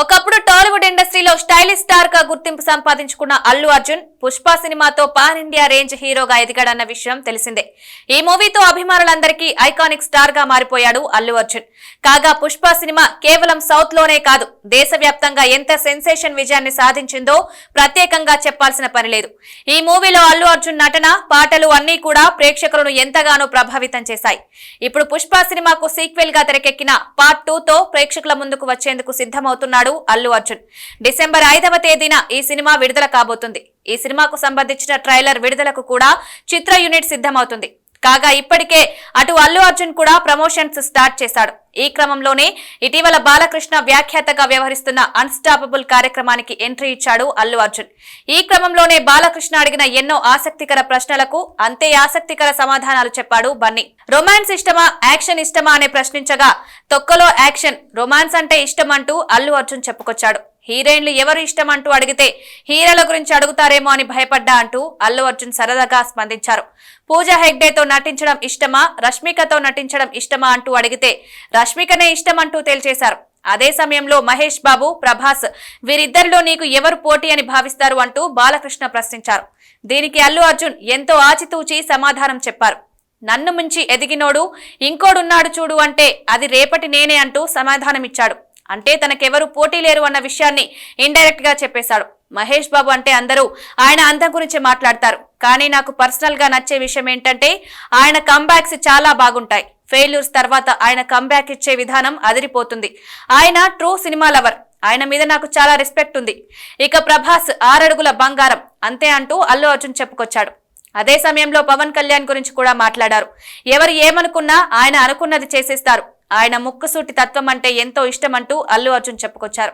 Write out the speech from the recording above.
ఒకప్పుడు టాలీవుడ్ ఇండస్ట్రీలో stylish star గా గుర్తింపు సంపాదించుకున్న అల్లు అర్జున్ పుష్ప సినిమాతో పాన్ ఇండియా రేంజ్ హీరోగా ఎదిగాడన్న విషయం తెలిసిందే. ఈ మూవీతో అభిమానులందరికీ ఐకానిక్ స్టార్ గా మారిపోయాడు అల్లు అర్జున్. కాగా పుష్ప సినిమా కేవలం సౌత్ లోనే కాదు, దేశవ్యాప్తంగా ఎంత సెన్సేషన్ విజయాన్ని సాధించిందో ప్రత్యేకంగా చెప్పాల్సిన పని లేదు. ఈ మూవీలో అల్లు అర్జున్ నటన, పాటలు అన్నీ కూడా ప్రేక్షకులను ఎంతగానో ప్రభావితం చేశాయి. ఇప్పుడు పుష్ప సినిమాకు సీక్వెల్ గా తెరకెక్కిన పార్ట్ 2 తో ప్రేక్షకుల ముందుకు వచ్చేందుకు సిద్ధమవుతున్నాడు అల్లు అర్జున్. డిసెంబర్ 5వ తేదీన ఈ సినిమా విడుదల కాబోతుంది. ఈ సినిమాకు సంబంధించిన ట్రైలర్ విడుదలకు కూడా చిత్ర యూనిట్ సిద్ధమవుతుంది. కాగా ఇప్పటికే అటు అల్లు అర్జున్ కూడా ప్రమోషన్స్ స్టార్ట్ చేశాడు. ఈ క్రమంలోనే ఇటీవల బాలకృష్ణ వ్యాఖ్యాతగా వ్యవహరిస్తున్న అన్స్టాపబుల్ కార్యక్రమానికి ఎంట్రీ ఇచ్చాడు అల్లు అర్జున్. ఈ క్రమంలోనే బాలకృష్ణ అడిగిన ఎన్నో ఆసక్తికర ప్రశ్నలకు అంతే ఆసక్తికర సమాధానాలు చెప్పాడు బన్నీ. రొమాన్స్ ఇష్టమా, యాక్షన్ ఇష్టమా అని ప్రశ్నించగా తొక్కలో యాక్షన్, రొమాన్స్ అంటే ఇష్టం అంటూ అల్లు అర్జున్ చెప్పుకొచ్చాడు. హీరోయిన్లు ఎవరు ఇష్టం అంటూ అడిగితే హీరోల గురించి అడుగుతారేమో అని భయపడ్డా అంటూ అల్లు అర్జున్ సరదాగా స్పందించారు. పూజా హెగ్డేతో నటించడం ఇష్టమా, రష్మికతో నటించడం ఇష్టమా అంటూ అడిగితే రష్మికనే ఇష్టం అంటూ తేల్చేశారు. అదే సమయంలో మహేష్ బాబు, ప్రభాస్ వీరిద్దరిలో నీకు ఎవరు పోటీ అని భావిస్తారు అంటూ బాలకృష్ణ ప్రశ్నించారు. దీనికి అల్లు అర్జున్ ఎంతో ఆచితూచి సమాధానం చెప్పారు. నన్ను మించి ఎదిగినోడు ఇంకోడున్నాడు చూడు అంటే అది రేపటి నేనే అంటూ సమాధానమిచ్చాడు. అంటే తనకెవరు పోటీ లేరు అన్న విషయాన్ని ఇండైరెక్ట్ గా చెప్పేశాడు. మహేష్ బాబు అంటే అందరూ ఆయన అందం గురించి మాట్లాడతారు, కానీ నాకు పర్సనల్ గా నచ్చే విషయం ఏంటంటే ఆయన కంబ్యాక్స్ చాలా బాగుంటాయి. ఫెయిల్యూర్స్ తర్వాత ఆయన కంబ్యాక్ ఇచ్చే విధానం అదిరిపోతుంది. ఆయన ట్రూ సినిమా లవర్, ఆయన మీద నాకు చాలా రెస్పెక్ట్ ఉంది. ఇక ప్రభాస్ 6 అడుగుల బంగారం అంతే అంటూ అల్లు అర్జున్ చెప్పుకొచ్చాడు. అదే సమయంలో పవన్ కళ్యాణ్ గురించి కూడా మాట్లాడారు. ఎవరు ఏమనుకున్నా ఆయన అనుకున్నది చేసేస్తారు. ఆయన ముక్కుసూటి తత్వం అంటే ఎంతో ఇష్టం అంటూ అల్లు అర్జున్ చెప్పుకొచ్చారు.